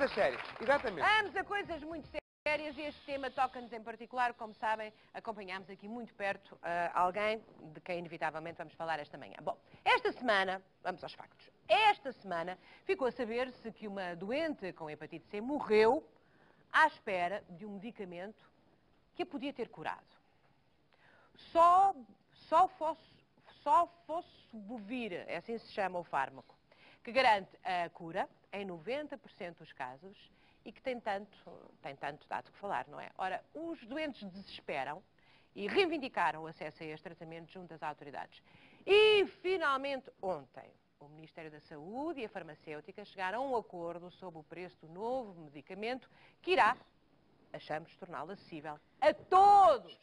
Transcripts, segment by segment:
coisas sérias, exatamente. Vamos a coisas muito sérias e este tema toca-nos em particular. Como sabem, acompanhámos aqui muito perto alguém de quem inevitavelmente vamos falar esta manhã. Bom, esta semana, vamos aos factos. Esta semana ficou a saber-se que uma doente com hepatite C morreu à espera de um medicamento que a podia ter curado. Sofosbuvir, é assim se chama o fármaco, que garante a cura em 90% dos casos e que tem tanto dado que falar, não é? Ora, os doentes desesperam e reivindicaram o acesso a este tratamento junto às autoridades. E, finalmente, ontem, o Ministério da Saúde e a farmacêutica chegaram a um acordo sobre o preço do novo medicamento que irá, achamos, torná-lo acessível a todos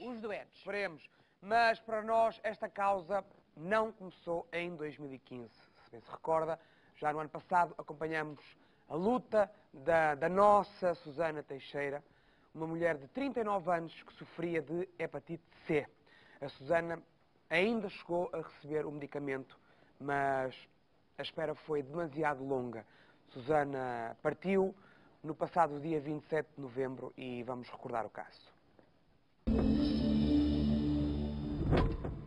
os doentes. Esperemos. Mas, para nós, esta causa não começou em 2015. Se bem se recorda, já no ano passado acompanhamos a luta da nossa Susana Teixeira, uma mulher de 39 anos que sofria de hepatite C. A Susana ainda chegou a receber o medicamento, mas a espera foi demasiado longa. Susana partiu no passado dia 27 de novembro e vamos recordar o caso.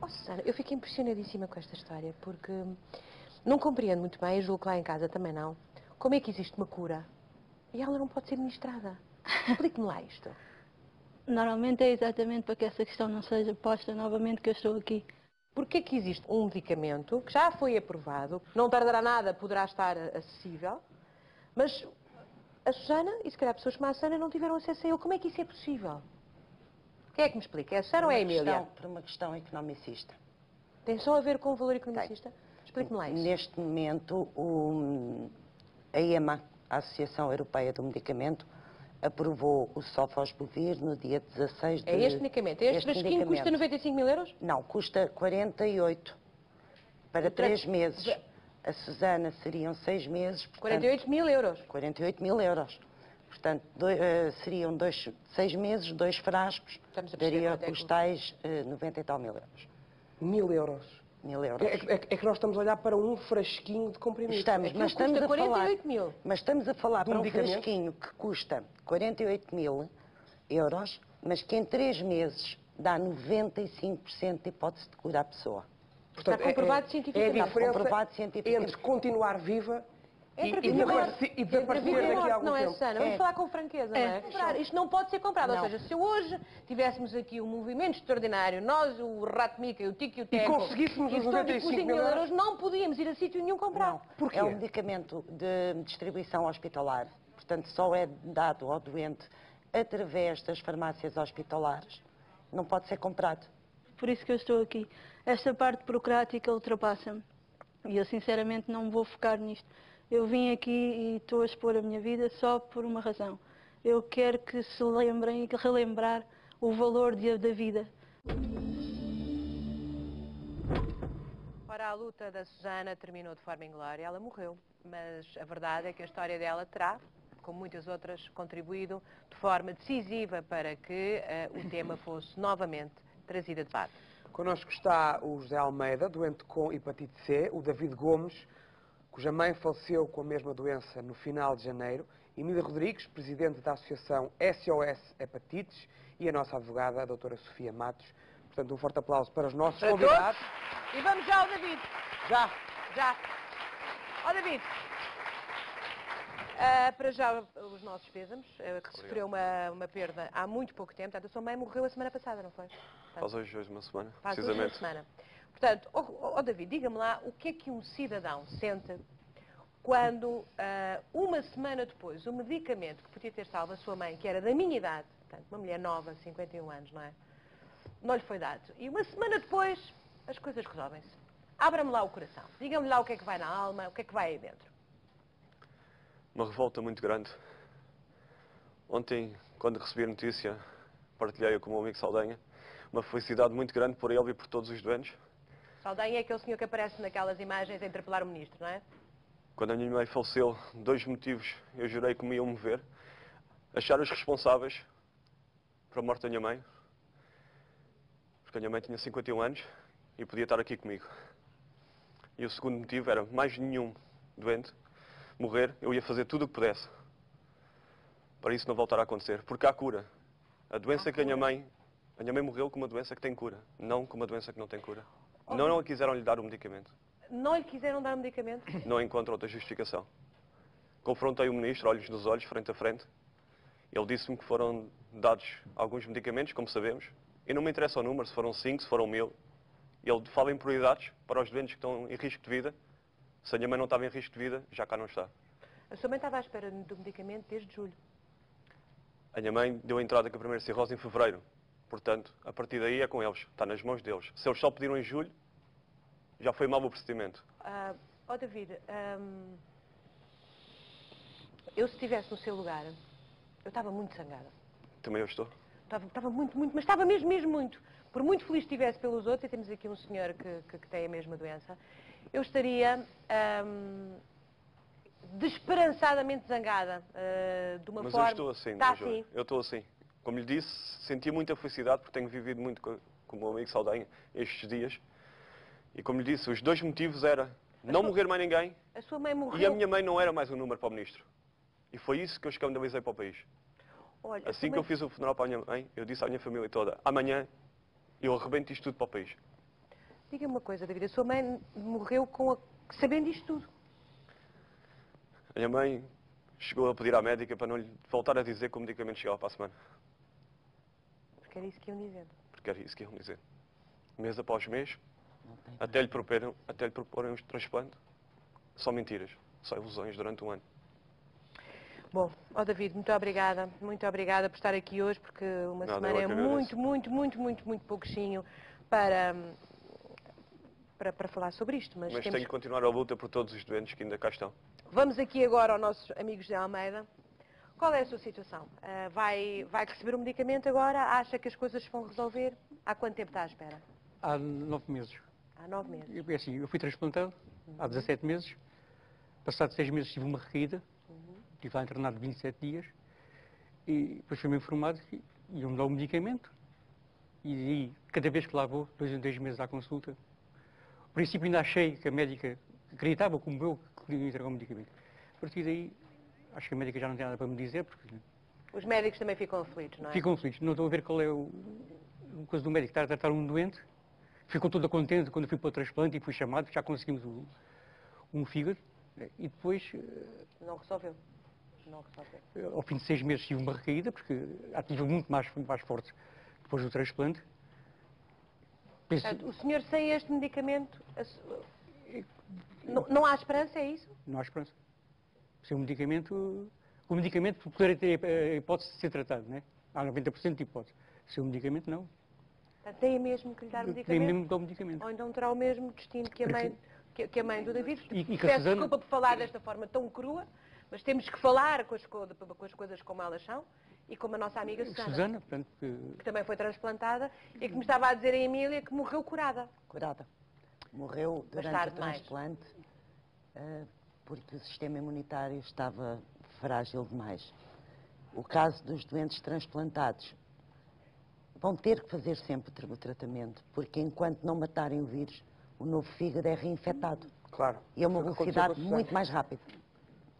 Oh, Susana, eu fiquei impressionadíssima com esta história, porque não compreendo muito bem, julgo que lá em casa também não, como é que existe uma cura e ela não pode ser ministrada. Explique-me lá isto. Normalmente é exatamente para que essa questão não seja posta novamente que eu estou aqui. Porquê que existe um medicamento que já foi aprovado, não tardará nada, poderá estar acessível, mas a Susana, e se calhar pessoas como a Susana, não tiveram acesso a ele. Como é que isso é possível? Quem é que me explica? É a Susana ou é a Emília? Por uma questão economicista. Tem só a ver com o valor economicista? Explique-me lá isso. Neste momento, a EMA, a Associação Europeia do Medicamento, aprovou o Sofosbuvir no dia 16 de... É este medicamento? Este frasquinho custa 95 mil euros? Não, custa 48 para 3 meses. A Susana seriam 6 meses. Portanto, 48 mil euros? 48 mil euros. Portanto, seriam 6 meses, 2 frascos, daria os tais 90 e tal mil euros. 1000 euros. 1000 euros. É que nós estamos a olhar para um frasquinho de comprimido. Mas estamos a 48 mil. Mas estamos a falar para um frasquinho que custa 48 mil euros, mas que em 3 meses dá 95% de hipótese de curar a pessoa. Está comprovado cientificamente. É a diferença comprovado cientificamente. entre continuar viva e e desaparecer daqui a algum não é, tempo. Susana? Vamos falar com franqueza, não é? Comprar. Isto não pode ser comprado. Não. Ou seja, se hoje tivéssemos aqui um movimento extraordinário, nós, o Rato Mica, o Tico e o Teco, conseguíssemos os 95 mil euros, não podíamos ir a sítio nenhum comprar. Não. Porquê? É um medicamento de distribuição hospitalar. Portanto, só é dado ao doente através das farmácias hospitalares. Não pode ser comprado. Por isso que eu estou aqui. Esta parte burocrática ultrapassa-me. E eu sinceramente não vou focar nisto. Eu vim aqui e estou a expor a minha vida só por uma razão. Eu quero que se lembrem e que relembrar o valor da vida. Ora, a luta da Susana terminou de forma inglória. Ela morreu. Mas a verdade é que a história dela terá, como muitas outras, contribuído de forma decisiva para que o tema fosse novamente trazido a debate. Connosco está o José Almeida, doente com hepatite C, o David Gomes, cuja mãe faleceu com a mesma doença no final de janeiro, Emília Rodrigues, presidente da Associação SOS Hepatites, e a nossa advogada, a doutora Sofia Matos. Portanto, um forte aplauso para os nossos convidados. E vamos já ao David. Já. Ó David. Para já os nossos pêsames, que sofreu uma perda há muito pouco tempo. Portanto, a sua mãe morreu a semana passada, não foi? Portanto, Faz hoje uma semana, faz precisamente. hoje uma semana. Portanto, David, diga-me lá o que é que um cidadão sente quando, uma semana depois, o medicamento que podia ter salvo a sua mãe, que era da minha idade, portanto, uma mulher nova, 51 anos, não é? Não lhe foi dado. E uma semana depois, as coisas resolvem-se. Abra-me lá o coração. Diga-me lá o que é que vai na alma, o que é que vai aí dentro. Uma revolta muito grande. Ontem, quando recebi a notícia, partilhei-a com o meu amigo Saldanha. Uma felicidade muito grande por ele e por todos os doentes. Saldanha é aquele senhor que aparece naquelas imagens a interpelar o ministro, não é? Quando a minha mãe faleceu, 2 motivos eu jurei que me iam mover. Achar os responsáveis para a morte da minha mãe. Porque a minha mãe tinha 51 anos e podia estar aqui comigo. E o segundo motivo era mais nenhum doente morrer, eu ia fazer tudo o que pudesse para isso não voltar a acontecer. Porque há cura. A doença que a minha mãe morreu com uma doença que tem cura, não com uma doença que não tem cura. Não quiseram lhe dar o medicamento. Não lhe quiseram dar o medicamento? Não encontro outra justificação. Confrontei o ministro, olhos nos olhos, frente a frente. Ele disse-me que foram dados alguns medicamentos, como sabemos, e não me interessa o número, se foram 5, se foram 1000. Ele fala em prioridades para os doentes que estão em risco de vida. Se a minha mãe não estava em risco de vida, já cá não está. A sua mãe estava à espera do medicamento desde julho. A minha mãe deu a entrada com a primeira cirrose em fevereiro. Portanto, a partir daí é com eles. Está nas mãos deles. Se eles só pediram em julho, já foi mau o procedimento. David, eu se estivesse no seu lugar, eu estava muito zangada. Também eu estou. Estava muito, mas estava mesmo muito. Por muito feliz que estivesse pelos outros, e temos aqui um senhor que tem a mesma doença, eu estaria desesperançadamente zangada, de uma Mas forma... eu estou assim, Está Joana. assim. Eu estou assim. Como lhe disse, senti muita felicidade porque tenho vivido muito com o meu amigo Saldanha estes dias. E como lhe disse, os 2 motivos era não morrer mais ninguém A sua mãe morreu... e a minha mãe não era mais um número para o ministro. E foi isso que eu escandalizei para o país. Olha, a Assim sua que eu mãe- fiz o funeral para a minha mãe, eu disse à minha família toda, amanhã eu arrebento isto tudo para o país. Diga-me uma coisa, David, a sua mãe morreu sabendo isto tudo. A minha mãe chegou a pedir à médica para não lhe voltar a dizer que o medicamento chegava para a semana. Porque era isso que iam dizendo. Porque era isso que iam dizer. Mês após mês, até lhe proporem um transplante. Só mentiras, só ilusões durante um ano. Bom, David, muito obrigada por estar aqui hoje, porque uma Nada, semana eu é que agradeço. muito pouquinho para falar sobre isto. Mas Mas temos... tenho que continuar a luta por todos os doentes que ainda cá estão. Vamos aqui agora aos nossos amigos de Almeida. Qual é a sua situação? Vai receber o medicamento agora? Acha que as coisas se vão resolver? Há quanto tempo está à espera? Há 9 meses. Há 9 meses. Eu fui transplantado há 17 meses. Passados 6 meses tive uma recaída. Estive lá internado 27 dias. E depois fui-me informado que iam-me dar o medicamento. E cada vez que lá vou, 2 em 2 meses à consulta. No princípio ainda achei que a médica acreditava, como eu, que podia entregar o medicamento. A partir daí, acho que a médica já não tem nada para me dizer, porque Os médicos também ficam aflitos, não é? ficam felizes. Não estou a ver qual é o coisa do médico estar a tratar um doente. Ficou toda contente quando fui para o transplante e fui chamado, já conseguimos um fígado. E depois, Não resolveu. Não resolveu. ao fim de 6 meses, tive uma recaída, porque ativou muito mais forte depois do transplante. Penso, Portanto, o senhor sem este medicamento, não há esperança, é isso? não há esperança. Sem o medicamento poderia ter a hipótese de ser tratado, né? Há 90% de hipótese. Sem o medicamento, não. Portanto, tem mesmo que lhe dar o Tem medicamento? mesmo que dar o medicamento. Ou então terá o mesmo destino que a mãe do David? E que a Peço Susana- desculpa por falar desta forma tão crua, mas temos que falar com as coisas como elas são e como a nossa amiga Susana, Portanto, que também foi transplantada e que me estava a dizer a Emília que morreu curada. Curada. Morreu durante tarde o demais. transplante porque o sistema imunitário estava frágil demais. O caso dos doentes transplantados vão ter que fazer sempre o tratamento, porque enquanto não matarem o vírus, o novo fígado é reinfetado. Claro. E é uma Foi o que aconteceu velocidade com a Susana. muito mais rápida.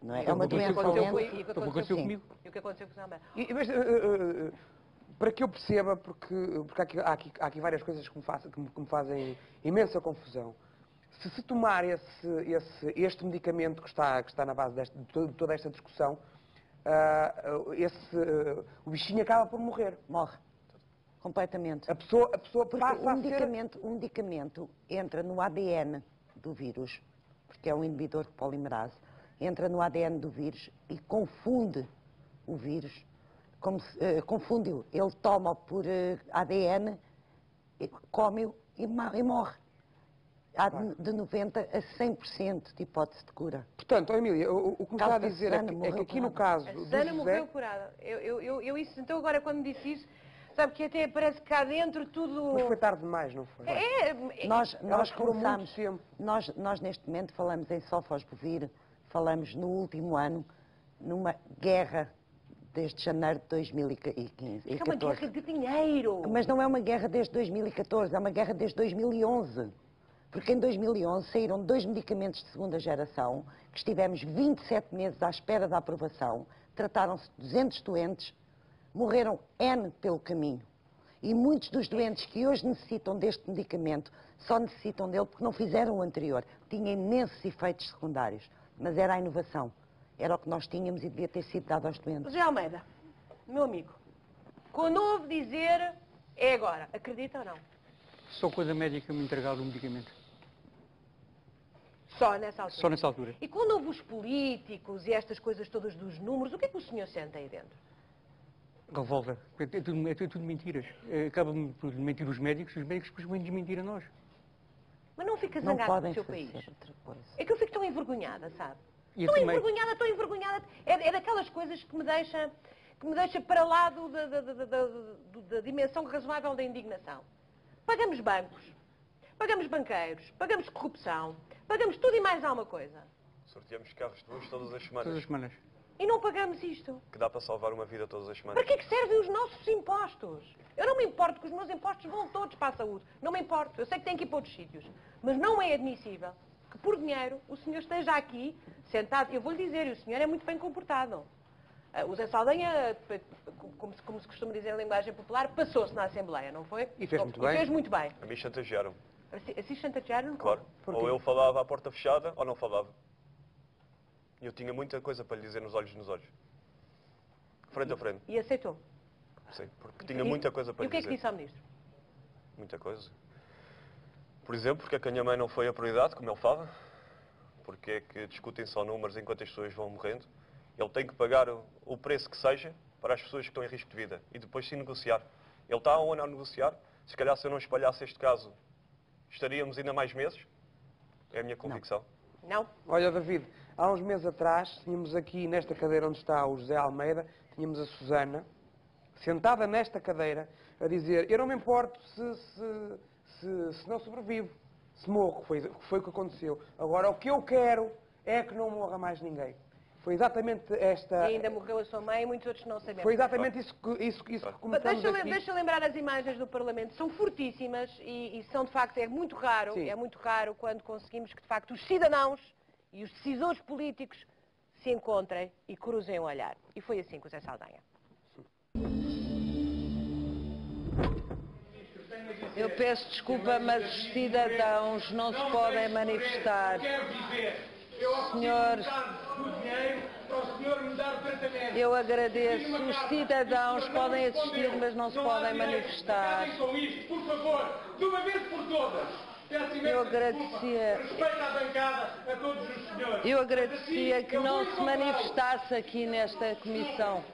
Não é? É Então, uma o que doença aconteceu lenta. foi- e o que aconteceu Sim. comigo. E o que aconteceu com a Susana? Mas, para que eu perceba, porque há aqui várias coisas que me fazem imensa confusão. Se tomar este medicamento que está na base de toda esta discussão, o bichinho acaba por morrer. Morre. Completamente. A pessoa Porque passa o a ser... medicamento entra no ADN do vírus, porque é um inibidor de polimerase, entra no ADN do vírus e confunde o vírus, confunde-o. Ele toma por ADN, come-o e morre. Há de 90% a 100% de hipótese de cura. Portanto, Emília, o que me está a Caso da dizer Susana, é que morreu aqui no curada. caso A do Susana José... morreu curada. Então agora quando me disse isso, sabe que até parece que cá dentro tudo... Mas foi tarde demais, não foi? Nós demorou muito começamos, tempo. nós neste momento falamos em Sofosbuvir, falamos no último ano, numa guerra desde janeiro de 2015. É uma guerra de dinheiro. Mas não é uma guerra desde 2014, é uma guerra desde 2011. Porque em 2011 saíram 2 medicamentos de segunda geração, que estivemos 27 meses à espera da aprovação, trataram-se 200 doentes, morreram N pelo caminho. E muitos dos doentes que hoje necessitam deste medicamento só necessitam dele porque não fizeram o anterior. Tinha imensos efeitos secundários, mas era a inovação. Era o que nós tínhamos e devia ter sido dado aos doentes. José Almeida, meu amigo, quando ouve dizer é agora, acredita ou não? Só quando a médica me entregar o medicamento. Só nessa altura? Só nessa altura. E quando ouve os políticos e estas coisas todas dos números, o que é que o senhor sente aí dentro? Revolta. É tudo mentiras. Acaba-me por mentir os médicos depois vêm desmentir a nós. Mas não fica Não zangado com podem o seu fazer país? outra coisa. É que eu fico tão envergonhada, sabe? E Estou também- envergonhada. É daquelas coisas que me deixa para lá da dimensão razoável da indignação. Pagamos bancos, pagamos banqueiros, pagamos corrupção, pagamos tudo e mais alguma coisa. Sorteamos carros de luz todas as semanas. Todas as semanas. E não pagamos isto. Que dá para salvar uma vida todas as Para semanas. que é que servem os nossos impostos? Eu não me importo que os meus impostos vão todos para a saúde. Não me importo. Eu sei que tem que ir para outros sítios. Mas não é admissível que por dinheiro o senhor esteja aqui sentado. Eu vou-lhe dizer, e o senhor é muito bem comportado. O Zé Saldanha, como se costuma dizer em linguagem popular, passou-se na Assembleia, não foi? E fez muito bem. Fez muito bem. A mim chantagearam, Assim chantagearam? claro. Porquê? Ou eu falava à porta fechada ou não falava. E eu tinha muita coisa para lhe dizer nos olhos. Frente a frente. E aceitou. Sim, porque tinha muita coisa para E o lhe que é que dizer. disse ao Ministro? Muita coisa. Por exemplo, porque é que a minha mãe não foi a prioridade, como ele fala. Porque é que discutem só números enquanto as pessoas vão morrendo. Ele tem que pagar o preço que seja para as pessoas que estão em risco de vida. E depois sim negociar. Ele está há um ano a negociar. Se calhar se eu não espalhasse este caso, estaríamos ainda mais meses. É a minha convicção. Não? Olha, David, há uns meses atrás, tínhamos aqui nesta cadeira onde está o José Almeida, tínhamos a Susana, sentada nesta cadeira, a dizer, eu não me importo se não sobrevivo, se morro, foi o que aconteceu. Agora, o que eu quero é que não morra mais ninguém. Foi exatamente esta... E ainda morreu a sua mãe e muitos outros não sabemos. Foi exatamente isso que começamos aqui. Deixa eu lembrar as imagens do Parlamento, são fortíssimas e são de facto, é muito raro quando conseguimos que de facto os cidadãos e os decisores políticos se encontrem e cruzem o olhar. E foi assim com o Zé Saldanha. Eu peço desculpa, mas os cidadãos não se podem manifestar. Senhor, eu agradeço. Os cidadãos podem assistir, mas não se podem manifestar. Por favor, de uma vez por todas. Eu agradecia. Eu agradecia que não se manifestasse aqui nesta comissão.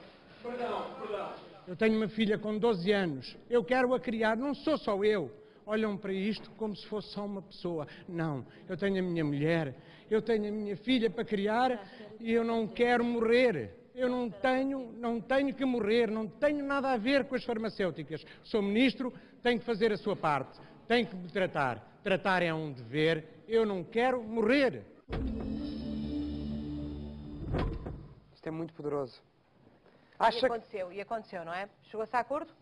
Eu tenho uma filha com 12 anos. Eu quero-a criar, não sou só eu. Olham para isto como se fosse só uma pessoa. Não, eu tenho a minha mulher, eu tenho a minha filha para criar e eu não quero morrer. Eu não tenho que morrer, não tenho nada a ver com as farmacêuticas. Sou ministro, tenho que fazer a sua parte, tenho que me tratar. Tratar é um dever, eu não quero morrer. Isto é muito poderoso. E aconteceu, não é? Chegou-se a acordo?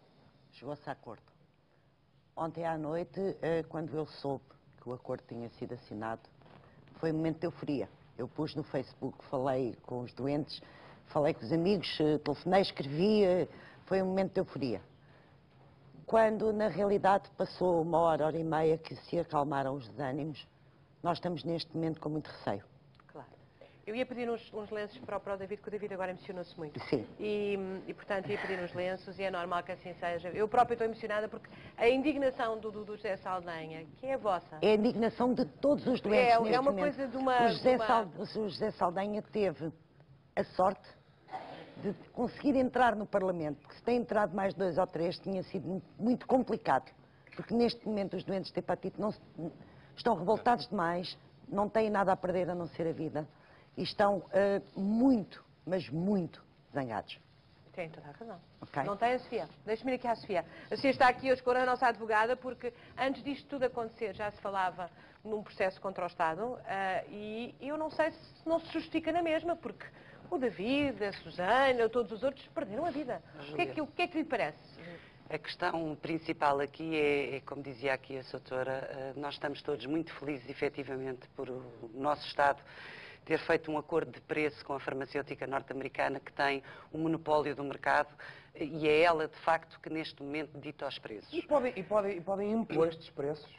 Chegou-se a acordo. Ontem à noite, quando eu soube que o acordo tinha sido assinado, foi um momento de euforia. Eu pus no Facebook, falei com os doentes, falei com os amigos, telefonei, escrevi, foi um momento de euforia. Quando, na realidade, passou 1 hora e meia que se acalmaram os desânimos, nós estamos neste momento com muito receio. Claro. Eu ia pedir uns lenços para o David, que o David agora emocionou-se muito. Sim. E, portanto, ia pedir uns lenços e é normal que assim seja. Eu própria estou emocionada porque a indignação do José Saldanha, que é a vossa... É a indignação de todos os doentes neste É uma momento. coisa de uma... O José Saldanha teve a sorte de conseguir entrar no Parlamento, porque se tem entrado mais 2 ou 3 tinha sido muito complicado, porque neste momento os doentes de hepatite estão revoltados demais, não têm nada a perder a não ser a vida, e estão muito, mas muito zangados. Tem toda a razão. Okay. Não tem a Sofia. Deixa-me ir aqui à Sofia. A Sofia está aqui hoje com a nossa advogada porque antes disto tudo acontecer já se falava num processo contra o Estado e eu não sei se não se justifica na mesma, porque o David, a Susana, todos os outros perderam a vida. O que é que lhe parece? A questão principal aqui é, como dizia aqui a doutora, nós estamos todos muito felizes, efetivamente, por o nosso Estado ter feito um acordo de preço com a farmacêutica norte-americana, que tem o monopólio do mercado, e é ela, de facto, que neste momento dita os preços. E podem impor estes preços?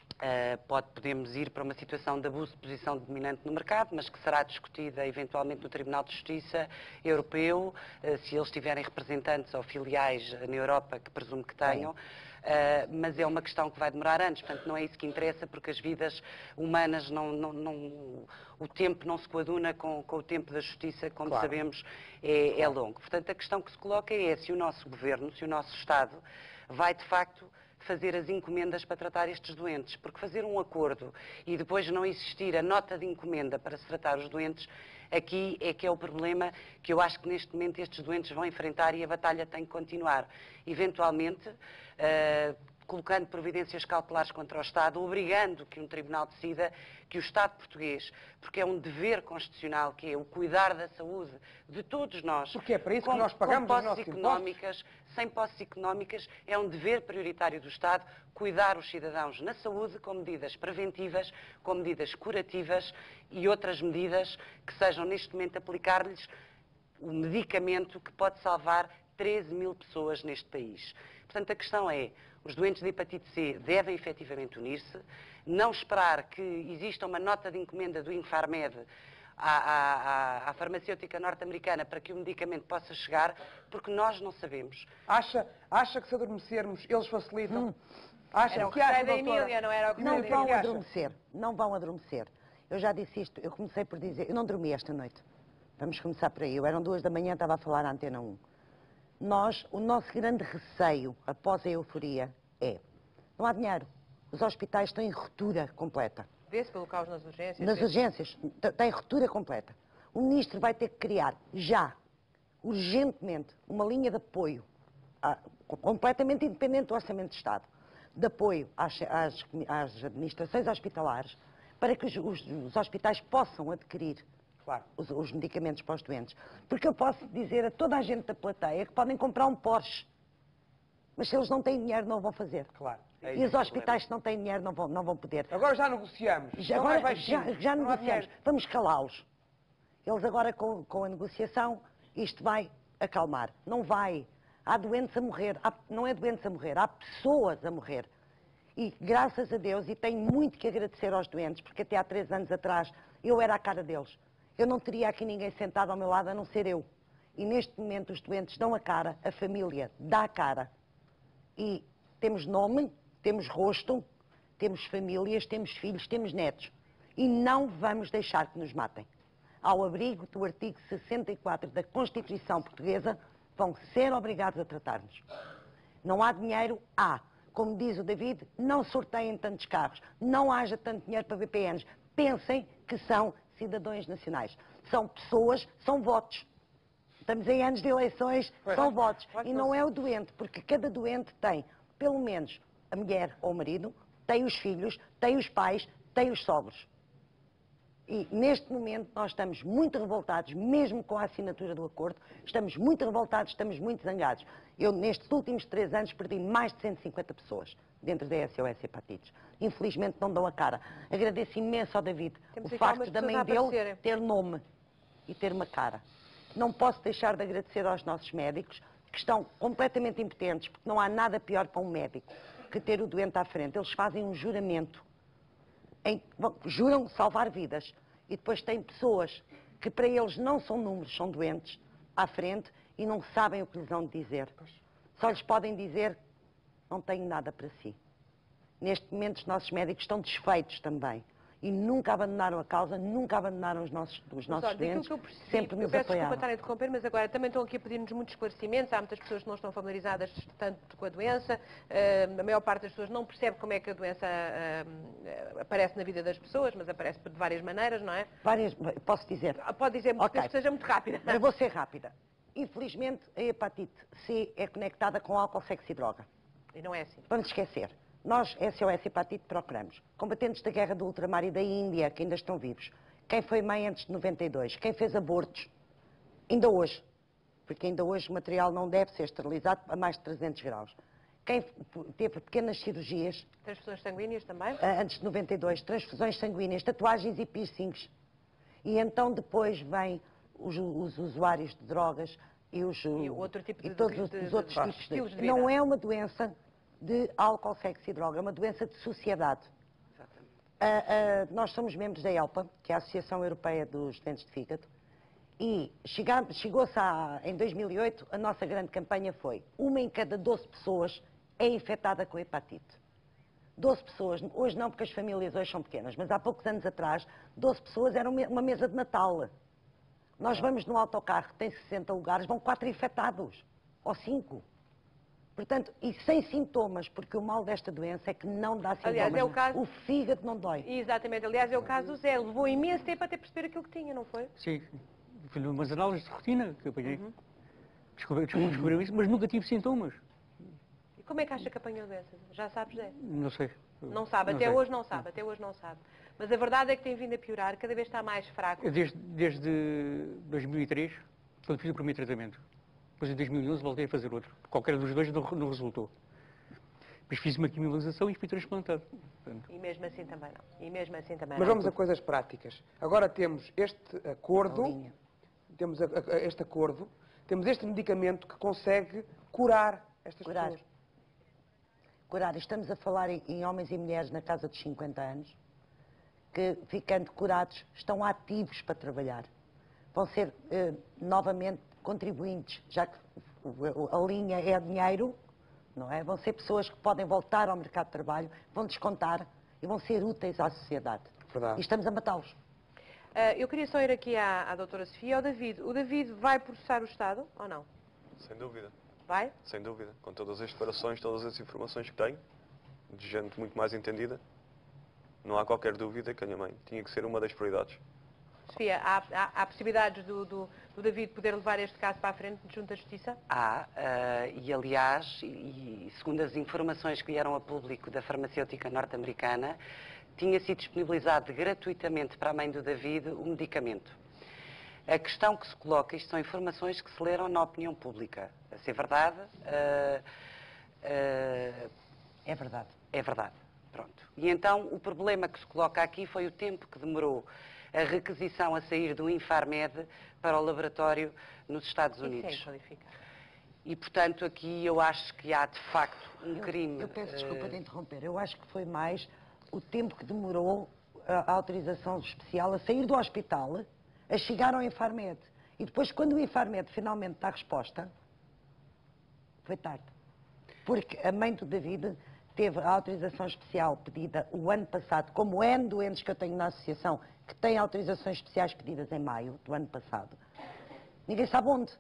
Podemos ir para uma situação de abuso de posição dominante no mercado, mas que será discutida eventualmente no Tribunal de Justiça Europeu, se eles tiverem representantes ou filiais na Europa, que presumo que tenham. Mas é uma questão que vai demorar anos, portanto não é isso que interessa, porque as vidas humanas, o tempo não se coaduna com o tempo da justiça, como sabemos, é longo. Portanto, a questão que se coloca é se o nosso governo, se o nosso Estado vai de facto fazer as encomendas para tratar estes doentes, porque fazer um acordo e depois não existir a nota de encomenda para se tratar os doentes, aqui é que é o problema que eu acho que neste momento estes doentes vão enfrentar, e a batalha tem que continuar. Eventualmente, colocando providências cautelares contra o Estado, obrigando que um tribunal decida que o Estado português, porque é um dever constitucional, que é o cuidar da saúde de todos nós, porque é para isso que nós pagamos os nossos impostos. Sem posses económicas, é um dever prioritário do Estado cuidar os cidadãos na saúde com medidas preventivas, com medidas curativas e outras medidas que sejam neste momento aplicar-lhes o medicamento que pode salvar 13 mil pessoas neste país. Portanto, a questão é, os doentes de hepatite C devem efetivamente unir-se, não esperar que exista uma nota de encomenda do Infarmed à farmacêutica norte-americana para que o medicamento possa chegar, porque nós não sabemos. Acha que se adormecermos eles facilitam? Era o que da Emília, não era o que não vão adormecer, não vão adormecer. Eu já disse isto, eu comecei por dizer, eu não dormi esta noite. Vamos começar por aí. Eram 2 da manhã, estava a falar à Antena 1. O nosso grande receio, após a euforia, não há dinheiro. Os hospitais estão em ruptura completa. Vê-se pelo caos nas urgências? Nas urgências, tem ruptura completa. O Ministro vai ter que criar, já, urgentemente, uma linha de apoio, completamente independente do Orçamento de Estado, de apoio às administrações hospitalares, para que os hospitais possam adquirir os medicamentos para os doentes. Porque eu posso dizer a toda a gente da plateia que podem comprar um Porsche, mas se eles não têm dinheiro não o vão fazer. E os hospitais, se não têm dinheiro, não vão poder. Agora já negociamos. Já negociamos. Vamos calá-los. Eles agora, com a negociação, isto vai acalmar. Não vai. Há doentes a morrer. Não é doentes a morrer, há pessoas a morrer. E, graças a Deus, e tenho muito que agradecer aos doentes, porque até há 3 anos atrás eu era a cara deles. Eu não teria aqui ninguém sentado ao meu lado a não ser eu. E neste momento os doentes dão a cara, a família dá a cara. E temos nome, temos rosto, temos famílias, temos filhos, temos netos. E não vamos deixar que nos matem. Ao abrigo do artigo 64 da Constituição Portuguesa, vão ser obrigados a tratar-nos. Não há dinheiro? Há. Como diz o David, não sorteiem tantos carros, não haja tanto dinheiro para VPNs. Pensem que são cidadãos nacionais. São pessoas, são votos. Estamos em anos de eleições, são votos. E não é o doente, porque cada doente tem, pelo menos, a mulher ou o marido, tem os filhos, tem os pais, tem os sogros. E neste momento nós estamos muito revoltados, mesmo com a assinatura do acordo, estamos muito revoltados, estamos muito zangados. Eu, nestes últimos 3 anos, perdi mais de 150 pessoas dentro da SOS Hepatites. Infelizmente não dão a cara. Agradeço imenso ao David o facto da mãe dele ter nome e ter uma cara. Não posso deixar de agradecer aos nossos médicos, que estão completamente impotentes, porque não há nada pior para um médico que ter o doente à frente. Eles fazem um juramento, juram salvar vidas, e depois têm pessoas que para eles não são números, são doentes, à frente, e não sabem o que lhes vão dizer. Só lhes podem dizer, não tenho nada para si. Neste momento os nossos médicos estão desfeitos também. E nunca abandonaram a causa, nunca abandonaram os nossos doentes, sempre nos apoiaram. Eu peço desculpa estar a interromper, mas agora também estão aqui a pedir-nos muitos esclarecimentos. Há muitas pessoas que não estão familiarizadas tanto com a doença. A maior parte das pessoas não percebe como é que a doença aparece na vida das pessoas, mas aparece de várias maneiras, não é? Posso dizer? Pode dizer, mas que seja muito rápida. Eu vou ser rápida. Infelizmente, a hepatite C é conectada com álcool, sexo e droga. E não é assim. Vamos esquecer. Nós, SOS Hepatite, procuramos combatentes da guerra do ultramar e da Índia, que ainda estão vivos. Quem foi mãe antes de 92? Quem fez abortos? Ainda hoje. Porque ainda hoje o material não deve ser esterilizado a mais de 300 graus. quem teve pequenas cirurgias, Transfusões sanguíneas também? antes de 92, transfusões sanguíneas, tatuagens e piercings. E então depois vêm os usuários de drogas e outro tipo de- todos de- os de- outros de tipos estilos de Não vida. é uma doença de álcool, sexo e droga, é uma doença de sociedade. Nós somos membros da ELPA, que é a Associação Europeia dos Doentes de Fígado, e chegou-se em 2008, a nossa grande campanha foi: 1 em cada 12 pessoas é infectada com hepatite. 12 pessoas, hoje não, porque as famílias hoje são pequenas, mas há poucos anos atrás, 12 pessoas eram uma mesa de Natal. Nós vamos num autocarro que tem 60 lugares, vão 4 infectados, ou 5. Portanto, e sem sintomas, porque o mal desta doença é que não dá sintomas. Aliás, é o caso- O fígado não dói. Exatamente. Aliás, é o caso do Zé. Levou imenso tempo até perceber aquilo que tinha, não foi? Sim, fiz umas análises de rotina que eu apanhei. Descobriu isso, mas nunca tive sintomas. E como é que acha que apanhou a doença? Já sabes, Zé? Não sei. Não sabe, até sei. hoje não sabe, até hoje não sabe. Mas a verdade é que tem vindo a piorar, cada vez está mais fraco. Eu desde 2003, quando fiz o primeiro tratamento. Depois em 2011 voltei a fazer outro. Qualquer dos dois não resultou. Depois fiz uma quimialização e fui transplantado. Portanto, E mesmo assim também não. E mesmo assim também Mas não. vamos a coisas práticas. Agora temos este acordo, A linha. temos este acordo, temos este medicamento que consegue curar estas Curar. pessoas. Curar. Estamos a falar em homens e mulheres na casa dos 50 anos, que, ficando curados, estão ativos para trabalhar. Vão ser novamente contribuintes, já que a linha é dinheiro, não é? Vão ser pessoas que podem voltar ao mercado de trabalho, vão descontar e vão ser úteis à sociedade. Verdade. E estamos a matá-los. Eu queria só ir aqui à doutora Sofia, ao David. O David vai processar o Estado ou não? Sem dúvida, Vai? sem dúvida. Com todas as declarações, todas as informações que tenho, de gente muito mais entendida, não há qualquer dúvida que a minha mãe tinha que ser uma das prioridades. Sofia, há possibilidades do David poder levar este caso para a frente junto à Justiça? Há, e aliás, e segundo as informações que vieram a público da farmacêutica norte-americana, tinha sido disponibilizado gratuitamente para a mãe do David o medicamento. A questão que se coloca, isto são informações que se leram na opinião pública. A ser verdade, É verdade. é verdade. Pronto. E então o problema que se coloca aqui foi o tempo que demorou a requisição a sair do Infarmed para o laboratório nos Estados Isso é Unidos. inqualificável. E, portanto, aqui eu acho que há, de facto, um crime. Eu peço desculpa de interromper. Eu acho que foi mais o tempo que demorou a autorização especial a sair do hospital, a chegar ao Infarmed. E depois, quando o Infarmed finalmente dá a resposta, foi tarde. Porque a mãe do David teve a autorização especial pedida o ano passado, como N doentes que eu tenho na associação, que têm autorizações especiais pedidas em maio do ano passado. Ninguém sabe onde.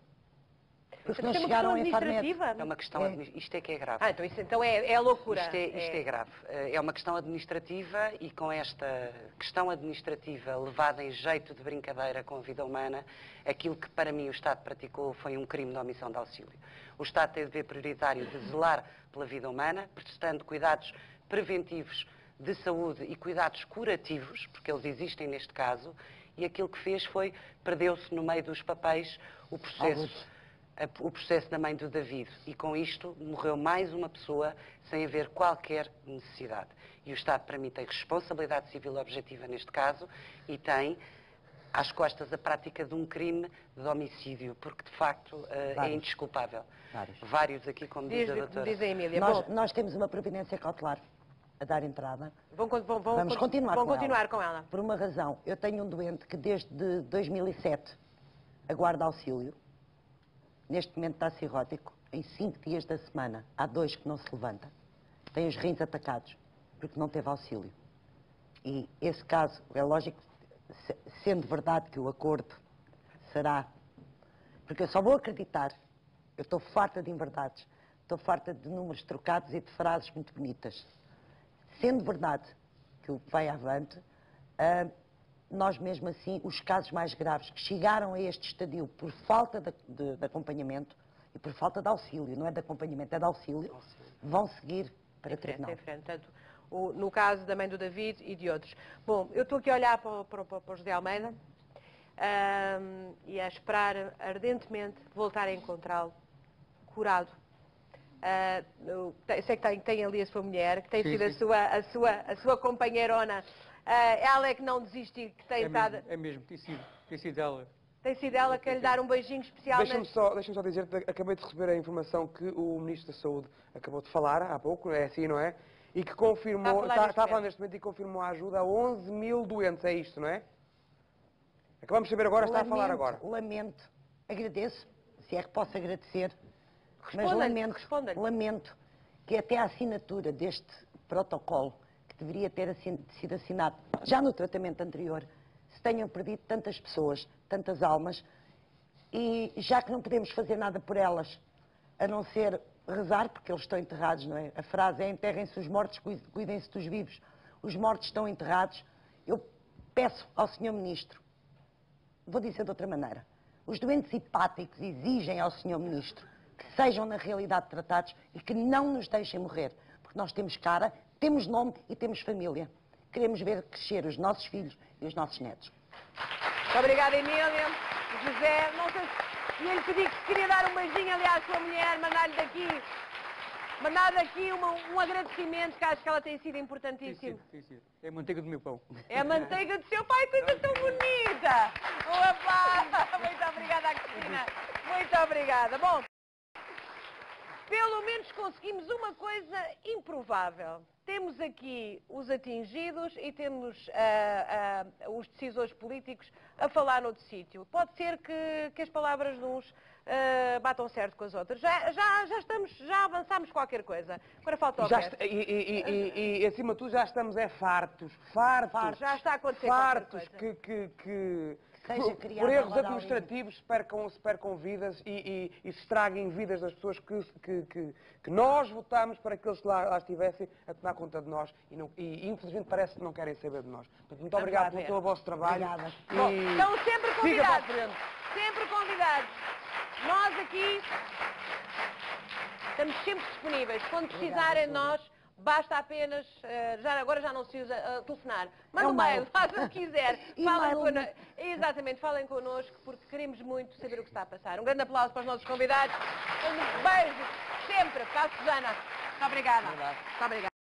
Porque não Isto é uma chegaram ao questão Infarmed. administrativa? É uma questão, isto é que é grave. Então então é loucura. Isto é grave. É uma questão administrativa e com esta questão administrativa levada em jeito de brincadeira com a vida humana, aquilo que para mim o Estado praticou foi um crime de omissão de auxílio. O Estado tem dever prioritário de zelar pela vida humana, prestando cuidados preventivos de saúde e cuidados curativos, porque eles existem neste caso, e aquilo que fez foi, perdeu-se no meio dos papéis o processo da mãe do David. E com isto morreu mais uma pessoa sem haver qualquer necessidade. E o Estado, para mim, tem responsabilidade civil objetiva neste caso e tem às costas a prática de um crime de homicídio, porque de facto é indesculpável. Vários aqui, como diz a doutora. Diz a Emília. Nós temos uma providência cautelar a dar entrada. Vamos continuar com ela. Por uma razão, eu tenho um doente que desde 2007 aguarda auxílio. Neste momento está cirrótico, em 5 dias da semana. Há 2 que não se levanta. Tem os rins atacados, porque não teve auxílio. E esse caso, é lógico, sendo verdade que o acordo será... Porque eu só vou acreditar, eu estou farta de inverdades, estou farta de números trocados e de frases muito bonitas. Sendo verdade que o vai avante, nós mesmo assim, os casos mais graves que chegaram a este estadio por falta de acompanhamento e por falta de auxílio, não é de acompanhamento, é de auxílio, vão seguir para tribunal. Em frente. Portanto, no caso da mãe do David e de outros. Bom, eu estou aqui a olhar para o José Almeida e a esperar ardentemente voltar a encontrá-lo curado sei que tem ali a sua mulher, que tem Sim, sido sim. a sua companheirona. Ela é que não desiste e que tem estado... É mesmo, tem sido ela. Tem sido ela que quer lhe dar um beijinho especial. Deixa-me só dizer, acabei de receber a informação que o Ministro da Saúde acabou de falar há pouco, é assim, não é? E que confirmou, está a falar neste momento e confirmou a ajuda a 11 mil doentes, é isto, não é? Acabamos de saber agora, está a falar agora. Lamento, agradeço, se é que posso agradecer, mas lamento que até a assinatura deste protocolo, que deveria ter sido assinado já no tratamento anterior, se tenham perdido tantas pessoas, tantas almas, e já que não podemos fazer nada por elas, a não ser rezar, porque eles estão enterrados, não é? A frase é: enterrem-se os mortos, cuidem-se dos vivos. Os mortos estão enterrados. Eu peço ao Sr. Ministro, vou dizer de outra maneira, os doentes hepáticos exigem ao Sr. Ministro que sejam na realidade tratados e que não nos deixem morrer, porque nós temos cara, temos nome e temos família. Queremos ver crescer os nossos filhos e os nossos netos. Muito obrigada, Emília. José, não sei se ia lhe pedir que se queria dar um beijinho ali à sua mulher, mandar-lhe daqui um agradecimento, que acho que ela tem sido importantíssimo. Sim. É a manteiga do meu pão. É a manteiga do seu pai, coisa tão bonita. Opa! Muito obrigada, Cristina. Muito obrigada. Bom, pelo menos conseguimos uma coisa improvável. Temos aqui os atingidos e temos os decisores políticos a falar noutro sítio. Pode ser que as palavras de uns batam certo com as outras. Já avançámos qualquer coisa. Agora falta o resto. E acima de tudo já estamos fartos. Já está a acontecer fartos qualquer coisa. que Por erros administrativos se percam vidas e se estraguem vidas das pessoas que nós votámos para que eles lá estivessem a tomar conta de nós e infelizmente parece que não querem saber de nós. Portanto, muito obrigado pelo vosso trabalho. Obrigada. Bom, estão sempre convidados. Sempre convidados. Nós aqui estamos sempre disponíveis. Quando precisarem de nós, basta apenas, agora já não se usa telefonar. Manda um mail, façam o que quiser. Exatamente, falem connosco, porque queremos muito saber o que está a passar. Um grande aplauso para os nossos convidados. Um beijo, sempre, para a Susana. Muito obrigada. Muito obrigada.